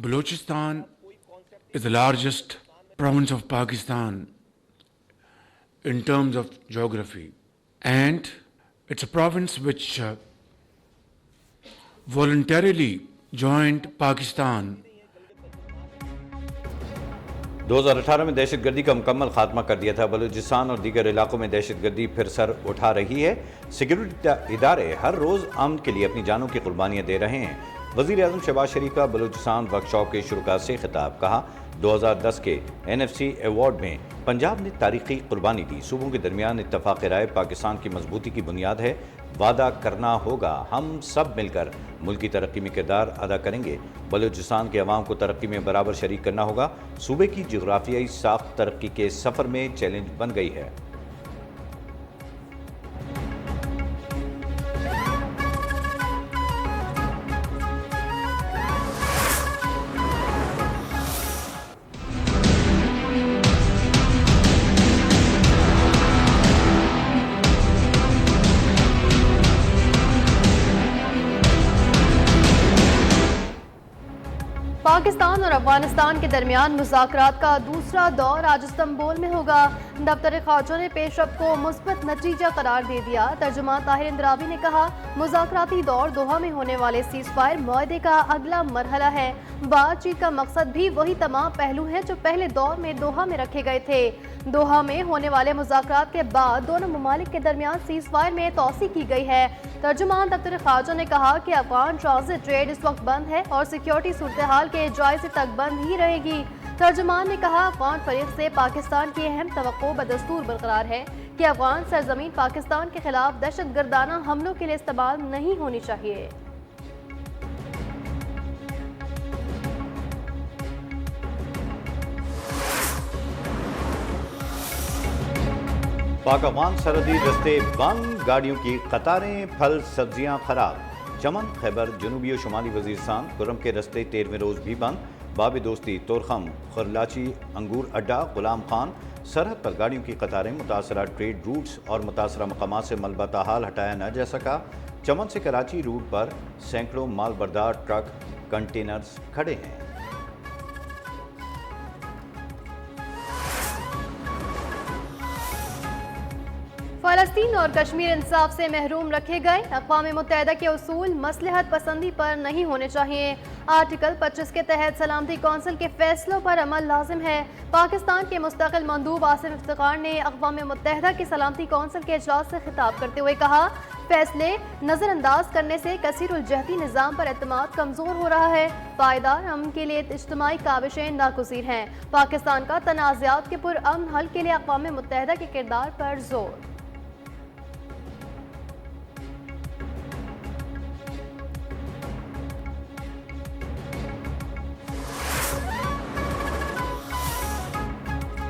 Balochistan is the largest province of Pakistan in terms of geography, and it's a province which voluntarily joined Pakistan 2018 میں دہشت گردی کا مکمل خاتمہ کر دیا تھا۔ بلوچستان اور دیگر علاقوں میں دہشت گردی پھر سر اٹھا رہی ہے۔ سیکیورٹی ادارے ہر روز امن کے لیے اپنی جانوں کی قربانیاں دے رہے ہیں۔ وزیر اعظم شہباز شریف کا بلوچستان ورکشاپ کے شرکاء سے خطاب، کہا 2010 کے NFC ایوارڈ میں پنجاب نے تاریخی قربانی دی۔ صوبوں کے درمیان اتفاق رائے پاکستان کی مضبوطی کی بنیاد ہے۔ وعدہ کرنا ہوگا، ہم سب مل کر ملک کی ترقی میں کردار ادا کریں گے۔ بلوچستان کے عوام کو ترقی میں برابر شریک کرنا ہوگا۔ صوبے کی جغرافیائی ساخت ترقی کے سفر میں چیلنج بن گئی ہے۔ پاکستان اور افغانستان کے درمیان مذاکرات کا دوسرا دور آج استنبول میں ہوگا۔ دفتر خارجہ نے پیش رفت کو مثبت نتیجہ قرار دے دیا۔ ترجمان طاہر اندراوی نے کہا، مذاکراتی دور دوحہ میں ہونے والے سیز فائر معاہدے کا اگلا مرحلہ ہے۔ بات چیت کا مقصد بھی وہی تمام پہلو ہیں جو پہلے دور میں دوحہ میں رکھے گئے تھے۔ دوحہ میں ہونے والے مذاکرات کے بعد دونوں ممالک کے درمیان سیز فائر میں توسیع کی گئی ہے۔ ترجمان دفتر خارجہ نے کہا کہ افغان ٹرانزٹ ٹریڈ اس وقت بند ہے اور سیکیورٹی صورتحال کے جائزے تک بند ہی رہے گی۔ ترجمان نے کہا، افغان فریق سے پاکستان کی اہم توقع بدستور برقرار ہے کہ افغان سرزمین پاکستان کے خلاف دہشت گردانہ حملوں کے لیے استعمال نہیں ہونی چاہیے۔ پاک افغان سرحدی رستے بند، گاڑیوں کی قطاریں، پھل سبزیاں خراب۔ چمن، خیبر جنوبی و شمالی وزیرستان کرم کے رستے 13ویں روز بھی بند۔ باب دوستی، تورخم، خرلاچی انگور اڈا، غلام خان سرحد پر گاڑیوں کی قطاریں، متاثرہ ٹریڈ روٹس اور متاثرہ مقامات سے ملبہ تاحال ہٹایا نہ جا سکا۔ چمن سے کراچی روٹ پر سینکڑوں مال بردار ٹرک کنٹینرز کھڑے ہیں۔ فلسطین اور کشمیر انصاف سے محروم رکھے گئے۔ اقوام متحدہ کے اصول مصلحت پسندی پر نہیں ہونے چاہیے۔ آرٹیکل 25 کے تحت سلامتی کونسل کے فیصلوں پر عمل لازم ہے۔ پاکستان کے مستقل مندوب آصف افتخار نے اقوام متحدہ کے سلامتی کونسل کے اجلاس سے خطاب کرتے ہوئے کہا، فیصلے نظر انداز کرنے سے کثیر الجہتی نظام پر اعتماد کمزور ہو رہا ہے۔ پائیدار امن کے لیے اجتماعی کاوشیں ناگزیر ہیں۔ پاکستان کا تنازعات کے پرامن حل کے لیے اقوام متحدہ کے کردار پر زور۔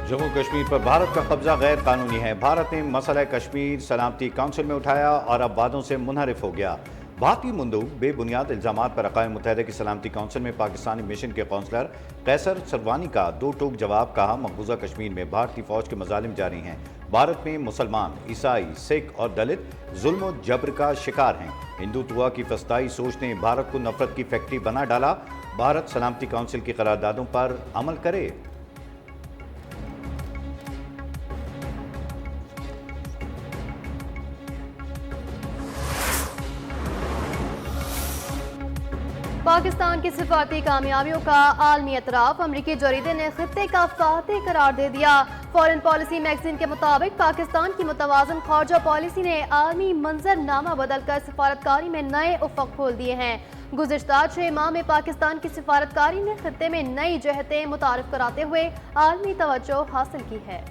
جموں کشمیر پر بھارت کا قبضہ غیر قانونی ہے۔ بھارت نے مسئلہ کشمیر سلامتی کونسل میں اٹھایا اور اب وعدوں سے منحرف ہو گیا۔ بھارتی مندوب بے بنیاد الزامات پر اقوام متحدہ کی سلامتی کونسل میں پاکستانی مشن کے کونسلر قیصر سروانی کا دو ٹوک جواب، کہا مقبوضہ کشمیر میں بھارتی فوج کے مظالم جاری ہیں۔ بھارت میں مسلمان، عیسائی، سکھ اور دلت ظلم و جبر کا شکار ہیں۔ ہندوتوا کی فسطائی سوچ نے بھارت کو نفرت کی فیکٹری بنا ڈالا۔ بھارت سلامتی کونسل کی قراردادوں پر عمل کرے۔ پاکستان کی سفارتی کامیابیوں کا عالمی اعتراف، امریکی جریدے نے خطے کا فاتح قرار دے دیا۔ فارن پالیسی میگزین کے مطابق پاکستان کی متوازن خارجہ پالیسی نے عالمی منظر نامہ بدل کر سفارتکاری میں نئے افق کھول دیے ہیں۔ گزشتہ 6 ماہ میں پاکستان کی سفارتکاری نے خطے میں نئی جہتیں متعارف کراتے ہوئے عالمی توجہ حاصل کی ہے۔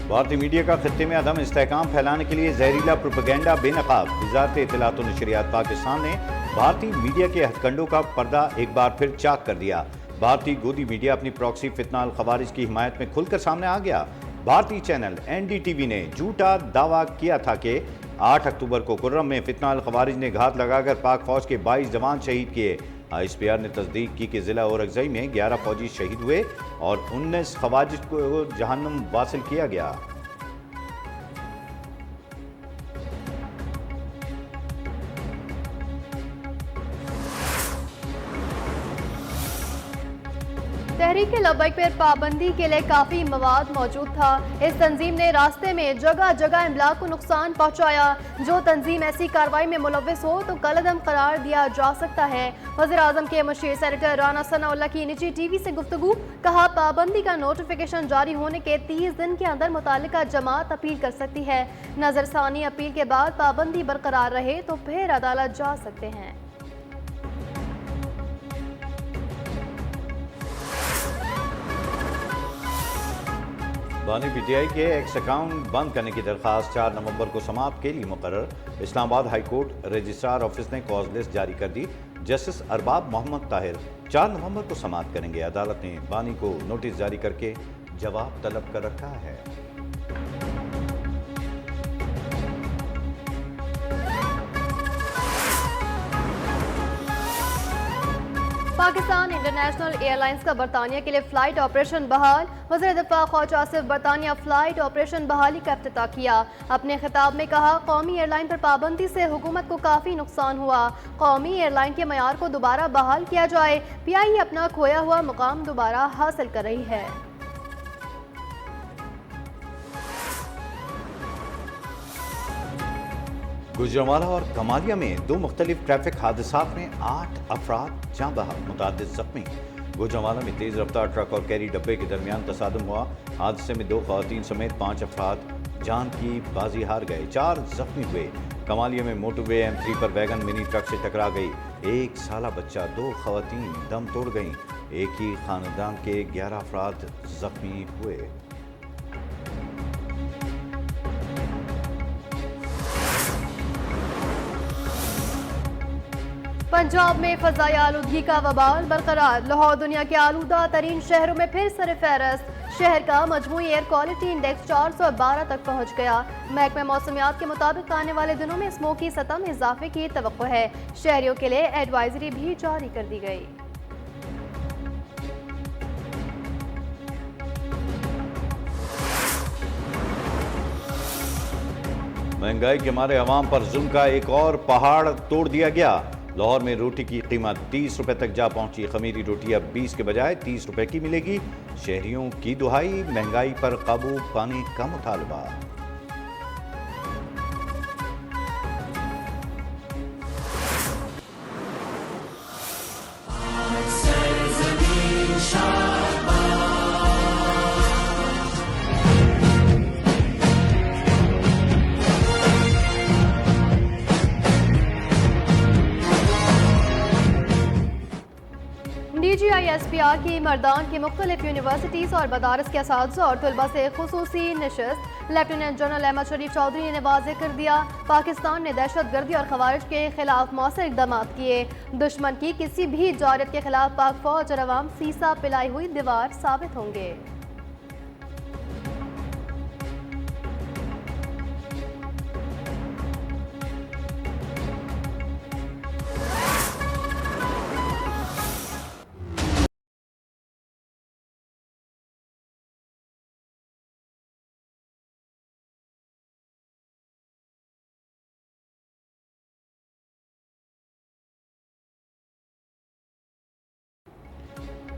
بھارتی میڈیا کا خطے میں عدم استحکام پھیلانے کے لیے زہریلا پروپیگنڈا بے نقاب۔ وزارت اطلاعات و نشریات پاکستان نے بھارتی میڈیا کے ہتھ کنڈوں کا پردہ ایک بار پھر چاک کر دیا۔ بھارتی گودی میڈیا اپنی پراکسی فتنہ الخوارج کی حمایت میں کھل کر سامنے آ گیا۔ بھارتی چینل NDTV نے جھوٹا دعویٰ کیا تھا کہ 8 اکتوبر کو کرم میں فتنہ الخوارج نے گھات لگا کر پاک فوج کے 22 جوان شہید کیے۔ ISPR نے تصدیق کی کہ ضلع اورکزئی میں 11 فوجی شہید ہوئے اور 19 خوارج کو جہنم واصل کیا گیا۔ تحریک لبیک پر پابندی کے لیے کافی مواد موجود تھا۔ اس تنظیم نے راستے میں جگہ جگہ املاک کو نقصان پہنچایا۔ جو تنظیم ایسی کارروائی میں ملوث ہو تو کالعدم قرار دیا جا سکتا ہے۔ وزیر اعظم کے مشیر سینیٹر رانا ثناء اللہ کی نجی ٹی وی سے گفتگو، کہا پابندی کا نوٹیفیکیشن جاری ہونے کے 30 دن کے اندر متعلقہ جماعت اپیل کر سکتی ہے۔ نظر ثانی اپیل کے بعد پابندی برقرار رہے تو پھر عدالت جا سکتے ہیں۔ بانی پی ٹی آئی کے ایکس اکاؤنٹ بند کرنے کی درخواست 4 نومبر کو سماعت کے لیے مقرر۔ اسلام آباد ہائی کورٹ رجسٹرار آفس نے کاز لسٹ جاری کر دی۔ جسٹس ارباب محمد طاہر 4 نومبر کو سماعت کریں گے۔ عدالت نے بانی کو نوٹس جاری کر کے جواب طلب کر رکھا ہے۔ پاکستان انٹرنیشنل ایئر لائنز کا برطانیہ کے لیے فلائٹ آپریشن بحال۔ وزیر دفاع خواجہ آصف برطانیہ فلائٹ آپریشن بحالی کا افتتاح کیا۔ اپنے خطاب میں کہا قومی ایئر لائن پر پابندی سے حکومت کو کافی نقصان ہوا۔ قومی ایئر لائن کے معیار کو دوبارہ بحال کیا جائے۔ پی آئی اے اپنا کھویا ہوا مقام دوبارہ حاصل کر رہی ہے۔ گوجرانوالہ اور کمالیہ میں 2 مختلف ٹریفک حادثات میں 8 افراد جاں بحق، متعدد زخمی۔ گوجرانوالہ میں تیز رفتار ٹرک اور کیری ڈبے کے درمیان تصادم ہوا۔ حادثے میں 2 خواتین سمیت 5 افراد جان کی بازی ہار گئے، 4 زخمی ہوئے۔ کمالیہ میں موٹر وے M3 پر ویگن منی ٹرک سے ٹکرا گئی، 1 سالہ بچہ، 2 خواتین دم توڑ گئیں۔ ایک ہی خاندان کے 11 افراد زخمی ہوئے۔ پنجاب میں فضائی آلودگی کا وبال برقرار۔ لاہور دنیا کے آلودہ ترین شہروں میں پھر سر فہرست۔ شہر کا مجموعی ایئر کوالٹی انڈیکس 412 تک پہنچ گیا۔ محکمہ موسمیات کے مطابق آنے والے دنوں میں اسموگ کی سطح میں اضافے کی توقع ہے۔ شہریوں کے لیے ایڈوائزری بھی جاری کر دی گئی۔ مہنگائی کے مارے عوام پر ظلم کا ایک اور پہاڑ توڑ دیا گیا۔ لاہور میں روٹی کی قیمت 30 روپے تک جا پہنچی۔ خمیری روٹی اب 20 کے بجائے 30 روپے کی ملے گی۔ شہریوں کی دہائی، مہنگائی پر قابو پانے کا مطالبہ۔ DGISPR کی مردان کی مختلف یونیورسٹیز اور مدارس کے اساتذہ اور طلباء سے خصوصی نشست۔ لیفٹیننٹ جنرل احمد شریف چودھری نے واضح کر دیا پاکستان نے دہشت گردی اور خوارج کے خلاف مؤثر اقدامات کیے۔ دشمن کی کسی بھی جارحیت کے خلاف پاک فوج اور عوام سیسا پلائی ہوئی دیوار ثابت ہوں گے۔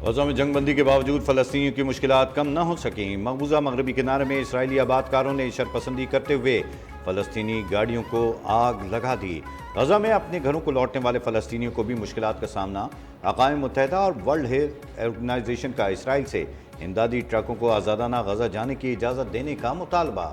غزہ میں جنگ بندی کے باوجود فلسطینیوں کی مشکلات کم نہ ہو سکیں۔ مقبوضہ مغربی کنارے میں اسرائیلی آباد کاروں نے شرپسندی کرتے ہوئے فلسطینی گاڑیوں کو آگ لگا دی۔ غزہ میں اپنے گھروں کو لوٹنے والے فلسطینیوں کو بھی مشکلات کا سامنا۔ اقوام متحدہ اور ورلڈ ہیلتھ آرگنائزیشن کا اسرائیل سے امدادی ٹرکوں کو آزادانہ غزہ جانے کی اجازت دینے کا مطالبہ۔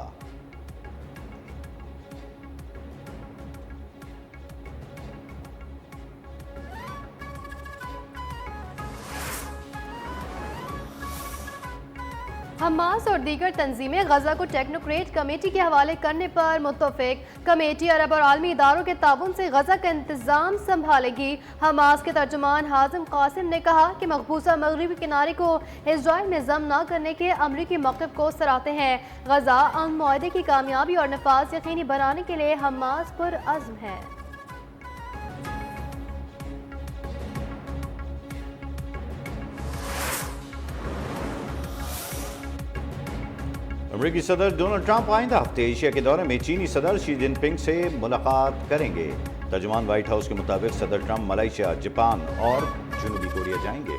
حماس اور دیگر تنظیمیں غزہ کو ٹیکنوکریٹ کمیٹی کے حوالے کرنے پر متفق۔ کمیٹی عرب اور عالمی اداروں کے تعاون سے غزہ کا انتظام سنبھالے گی۔ حماس کے ترجمان حازم قاسم نے کہا کہ مقبوضہ مغربی کنارے کو اسرائیل میں ضم نہ کرنے کے امریکی موقف کو سراہتے ہیں۔ غزہ امن معاہدے کی کامیابی اور نفاذ یقینی بنانے کے لیے حماس پرعزم ہے۔ امریکی صدر ڈونلڈ ٹرمپ آئندہ ہفتے ایشیا کے دورے میں چینی صدر شی جن پنگ سے ملاقات کریں گے۔ ترجمان وائٹ ہاؤس کے مطابق صدر ٹرمپ ملائیشیا، جاپان اور جنوبی کوریا جائیں گے۔